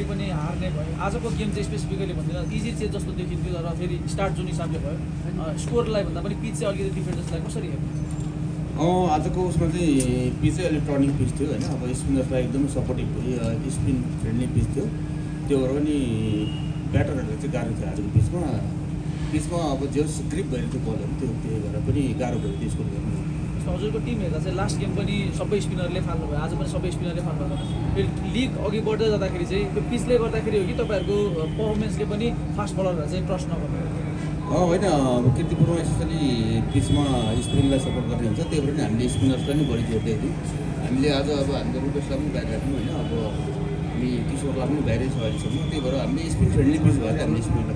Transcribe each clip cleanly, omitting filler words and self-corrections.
पनि हार्ने भयो आजको गेम चाहिँ स्पेसिफिकली भन्दैन इजी चेन्ज जस्तो देखिन्थ्यो तर फेरि स्टार्ट जुन हिसाबले भयो स्कोरलाई भन्दा पनि पिच चाहिँ अलिकति डिफरेन्ट जसलाई कसरी हेर्नु आजको उसमा चाहिँ पिच चाहिँ अलिक टर्निङ पिच थियो होइन अब स्पिनर्सलाई एकदमै सपोर्टिभ स्पिन फ्रेन्डली पिच थियो त्यो भएर पनि ब्याटरहरूलाई चाहिँ गाह्रो थियो आजको पिचमा अब जस ग्रिप भएको थियो बलहरू त्यो त्यही भएर पनि गाह्रो भयो त्यो स्कोर गर्नु हजुरको टिम हेर्दा चाहिँ लास्ट गेम पनि सबै स्पिनरले फाल्नु भयो आज पनि सबै स्पिनरले फाल्नु भयो फेरि लिग अघि बढ्दै जाँदाखेरि चाहिँ त्यो पिचले गर्दाखेरि हो कि तपाईँहरूको पर्फर्मेन्सले पनि फास्ट बलरहरूलाई चाहिँ ट्रस्ट नगर्नु होइन किर्तिपुरमा स्पेसली पिचमा स्पिनलाई सपोर्ट गर्ने हुन्छ त्यही भएर पनि हामीले स्पिनर्सलाई नै बढी जोड दिएको थियौँ हामीले आज अब हामीले रुपेशलाई पनि बाहिर राख्यौँ होइन अब हामी किशोरलाई पनि बाहिरै छ अहिलेसम्म त्यही भएर हामीले स्पिन फ्रेन्डली पिच भएर हामीले स्पिनलाई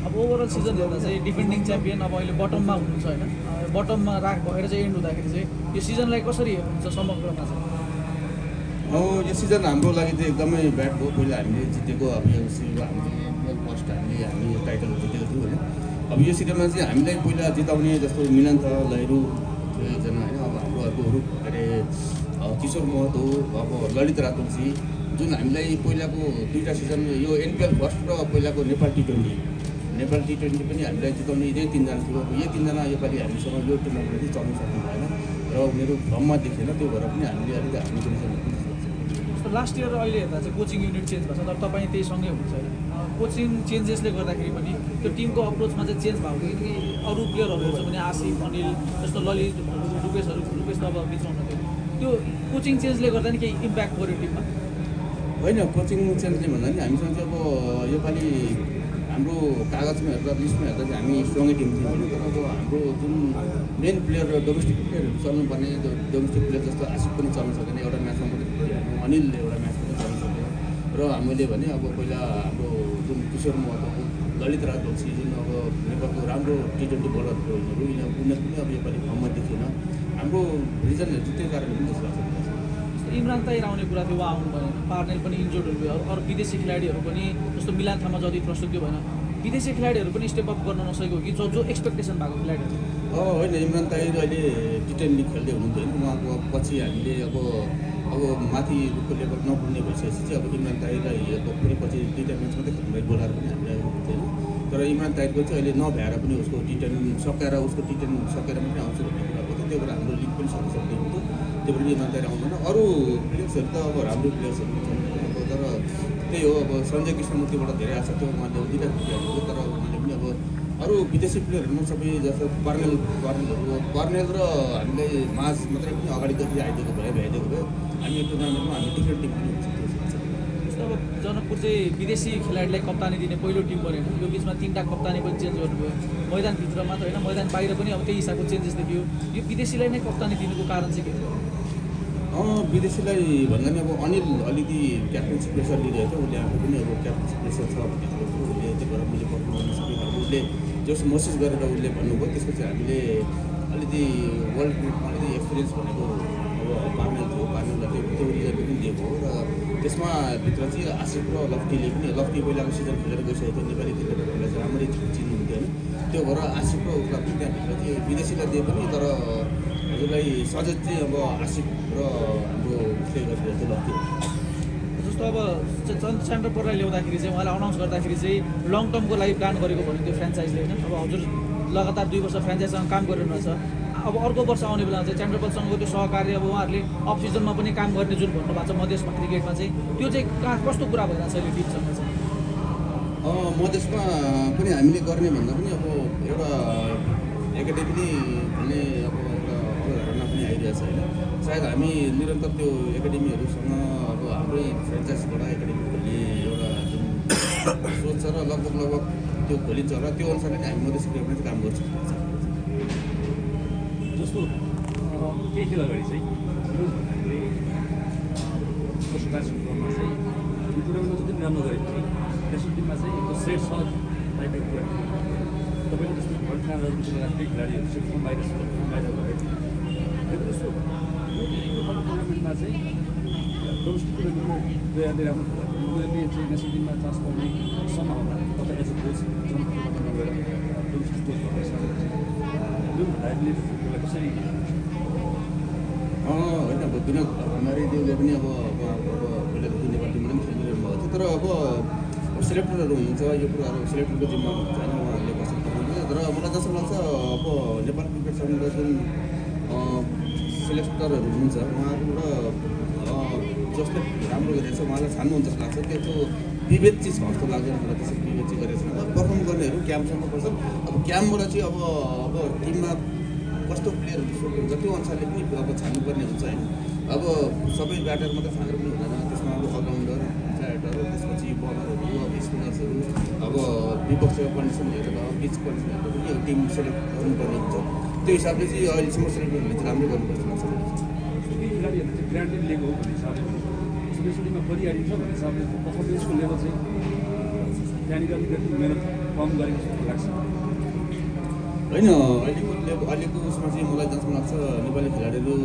अब ओभरअल सिजन हेर्दा चाहिँ डिफेन्डिङ च्याम्पियन अब अहिले बटममा हुनुहुन्छ होइन बटममा भएर चाहिँ एन्ड हुँदाखेरि चाहिँ यो सिजनलाई कसरी हेर्नुहुन्छ समग्रमा चाहिँ यो सिजन हाम्रो लागि चाहिँ एकदमै ब्याड भयो पहिला हामीले जितेको अब यो हामीले फर्स्ट हामी टाइटल जितेको थियौँ होइन अब यो सिजनमा चाहिँ हामीलाई पहिला जिताउने जस्तो मिलन छ लहरू एकजना होइन अब हाम्रो अर्कोहरू के अरे किशोर महतो अब ललित रातुलजी जुन हामीलाई पहिलाको दुईवटा सिजन यो एनपिएल फर्स्ट र पहिलाको नेपाल टी20 पनि हामीलाई जिताउने यही तिनजना थियो अब यही तिनजना योपालि हामीसँग यो टुर्नामेन्ट चाहिँ चल्नु सक्नु भएन र उनीहरू फर्ममा देखेन त्यो भएर पनि हामीले अलिक हामी लास्ट इयर र अहिले हेर्दा चाहिँ कोचिङ युनिट चेन्ज भएको छ तर तपाईँ त्यही सँगै हुन्छ होइन कोचिङ चेन्जेसले गर्दाखेरि पनि त्यो टिमको अप्रोचमा चाहिँ चेन्ज भएको कि अरू प्लेयरहरू हुन्छ भने आसिफ अनिल जस्तो ललित रुपेश त अब बिचमा हुनुहुन्थ्यो त्यो कोचिङ चेन्जले गर्दा नि केही इम्प्याक्ट गर्यो टिममा होइन कोचिङ चेन्जले भन्दा नि हामीसँग चाहिँ अब योपालि हाम्रो कागजमा हेर्दा लिस्टमा हेर्दा चाहिँ हामी स्ट्रङै टिम थियौँ होइन तर अब हाम्रो जुन मेन प्लेयर र डोमेस्टिक प्लेयरहरू चल्नुपर्ने डोमेस्टिक प्लेयर जस्तो आसिफ पनि चल्न सकेन एउटा म्याचमा मात्रै अनिल एउटा म्याच पनि चल्न सकेन र हामीले भने अब पहिला हाम्रो जुन किशोर महतो ललित राजवंशी जुन अब नेपालको राम्रो टी20 बलरहरू उनीहरू पनि अब योपालि फर्ममा देखिएन हाम्रो रिजनहरू चाहिँ त्यो कारणले पनि जस्तो लाग्छ इमरान ताहिर आउने कुरा थियो उहाँ आउनु भएन पार्नेल पनि इन्जोर्डहरू भयो अरू विदेशी खेलाडीहरू पनि जस्तो मिलान थामा जति प्रस्तुत त्यो भएन विदेशी खेलाडीहरू पनि स्टेप अप गर्न नसकेको कि जो एक्सपेक्टेसन भएको खेलाडीहरू होइन इमरान ताहिर अहिले टी10 लिग खेल्दै हुनुहुन्थ्यो होइन उहाँको पछि हामीले अब माथि रुखको लेभल नपुग्ने भइसकेपछि चाहिँ अब इमरान ताहिरलाई अब फेरि पछि दुईवटा म्याच मात्रै खेल्नु बोलाएर पनि हामीलाई हुन्थ्यो तर इमरान ताहिरको चाहिँ अहिले नभ्याएर पनि उसको टी10 सकाएर उसको टी10 सकेर मात्रै आउँछु भन्ने कुरा भएको थियो त्यही भएर हाम्रो लिग पनि सक्नु सक्ने हुन्थ्यो त्यो पनि इमरान ताहिर आउँदैन अरू प्लेयर्सहरू त अब राम्रो प्लेयर्सहरू छन् अब तर त्यही हो अब सञ्जय कृष्णमूर्तिबाट धेरै आशा थियो उहाँले दुईवटा खेल्नुभयो तर उहाँले पनि अब अरू विदेशी प्लेयरहरूमा सबै जस्तो पर्नेल र हामीलाई माझ मात्रै पनि अगाडिदेखि आइदिएको भ्याइदिएको भयो हामी यो टुर्नामेन्टमा हामी डिफ्रेन्ट टिम पनि हुन्छ जस्तो अब जनकपुर चाहिँ विदेशी खेलाडीलाई कप्तानी दिने पहिलो टिम बनेन यो बिचमा 3टा कप्तानी पनि चेन्ज गर्नुभयो मैदानभित्र मात्र होइन मैदान बाहिर पनि अब त्यही हिसाबको चेन्जेस देखियो यो विदेशीलाई नै कप्तानी दिनुको कारण चाहिँ के थियो विदेशीलाई भन्दा नि अब अनिल अलिकति क्याप्टेन्सी प्रेसर लिइरहेको थियो उसले आफू पनि अब क्याप्टेन्सी प्रेसर छ भन्ने खालको उसले त्यही भएर मैले पर्फर्म गर्न सक्ने खालको उसले जस कोसिस गरेर उसले भन्नुभयो त्यसपछि हामीले अलिकति वर्ल्ड ग्रुपमा अलिकति एक्सपिरियन्स भनेको अब पार्नेल थियो पार्नेललाई त्यो रिजल्ट पनि दिएको हो र त्यसमा भित्र चाहिँ आसिफ र लफ्टीले पनि लफ्टी पहिलाको सिजन खेलेर गइसकेको थियो नेपाली क्रिकेटरहरूलाई चाहिँ राम्ररै चिन्नुहुन्थ्यो होइन त्यो भएर आसिफ र उसलाई पनि त्यहाँभित्र चाहिँ विदेशीलाई दिए पनि तर हजुरलाई सजिलो चाहिँ अब आसिफ र हाम्रो उसले गरिरहेको थियो लफ्टी जस्तो अब च्यान्डरपुरलाई ल्याउँदाखेरि चाहिँ उहाँले अनाउन्स गर्दाखेरि चाहिँ लङ टर्मको लागि प्लान गरेको भन्यो त्यो फ्रेन्चाइजले होइन अब हजुर लगातार 2 वर्ष फ्रेन्चाइजसँग काम गरिरहनु छ अब अर्को वर्ष आउने बेला चाहिँ च्यान्डरपुरसँगको त्यो सहकार्य अब उहाँहरूले अफ सिजनमा पनि काम गर्ने जुन भन्नुभएको छ मधेसमा क्रिकेटमा चाहिँ त्यो चाहिँ कस्तो कुरा भइरहेको छ अहिले टिमसँग चाहिँ मधेसमा पनि हामीले गर्ने भन्दा पनि अब एउटा एकाडेमी भन्ने अब एउटा अवधारणा पनि आइरहेछ होइन सायद हामी निरन्तर त्यो एकाडेमीहरूसँग अब हाम्रै फ्रेन्चाइजबाट एकाडेमी खोल्ने एउटा जुन सोच छ र लगभग त्यो खोलिन्छ र त्यो अनुसारले नै हामी मधेस क्रिकेटमा चाहिँ काम गर्छौँ जस्तो केही खेल अगाडि चाहिँ सुरुमा चाहिँ यो टुर्नामेन्टमा जति राम्रो गरेको थिएँ त्यसको टिममा चाहिँ एक सेट छ टाइपको कुरा तपाईँले जस्तो भर्खर राष्ट्रिय खेलाडीहरू सेटमा बाहिर गए जस्तो यो टुर्नामेन्टमा चाहिँ डोमेस्टिक टुर्नामेन्टमा प्लेयरले राम्रो उनीहरूले चाहिँ नेसनल टिममा चान्स पाउने सम्भावना तपाईँ एज अ कोच गएर डोमेस्टिक कोच जुन भन्दाखेरि कसरी होइन अब विनोद भण्डारीज्यूले पनि अब पहिलादेखि नेपाल टिममा पनि खेलिरहनु भएको हुन्छ तर अब सेलेक्टरहरू हुन्छ यो कुराहरू सेलेक्टरको जिम्मा हुन्छ होइन उहाँहरूले बसेर गर्नुहुन्छ तर मलाई जस्तो लाग्छ अब नेपाल क्रिकेट संघका जुन सेलेक्टरहरू हुनुहुन्छ उहाँहरू जसले राम्रो गरेको छ उहाँलाई छान्नुहुन्छ जस्तो लाग्छ त्यो विभेद चाहिँ छ जस्तो लाग्दैन मलाई त्यसरी विभेद चाहिँ गरेको छैन पर्फर्म गर्नेहरू क्याम्पसम्म पर्छ अब क्याम्पबाट चाहिँ अब टिममा कस्तो प्लेयरहरू सुट हुन्छ त्यो अनुसारले पनि अब छान्नुपर्ने हुन्छ होइन अब सबै ब्याटर मात्रै छानेर पनि हुँदैन त्यसमा अब अलराउन्डर ब्याटर त्यसपछि बलरहरू अब स्पिनर्सहरू अब विपक्षको कन्डिसन हेरेर पिच कन्डिसन हेरेर पनि अब टिम सेलेक्ट गर्नुपर्ने हुन्छ त्यो हिसाबले चाहिँ अहिलेसम्म सेलेक्टरहरूले चाहिँ राम्रै गर्नुपर्छ लाग्छ खेलाडीहरूले चाहिँ ग्रान्टेड लिएको हो भन्ने हिसाबले सुरुमा परिहालिन्छ भन्ने हिसाबले पर्फर्मेन्सको लेभल चाहिँ त्यहाँनिर अलिकति मेहनत कम गरेको जस्तो लाग्छ होइन अहिलेको उसमा चाहिँ मलाई जस्तो लाग्छ नेपाली खेलाडीहरू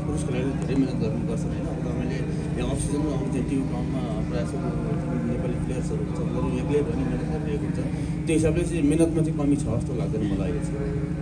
पुरुष खेलाडीहरू धेरै मिहिनेत गर्नुपर्छ होइन अब तपाईँले यहाँ अफ सिजनमा आउँछ टिम ग्राउन्डमा प्रायः जस्तो नेपाली प्लेयर्सहरू हुन्छ उनीहरू एक्लै पनि मिहिनेत गरिरहेको हुन्छ त्यो हिसाबले चाहिँ मिहिनेतमा चाहिँ कमी छ जस्तो लाग्दैन मलाई अहिले चाहिँ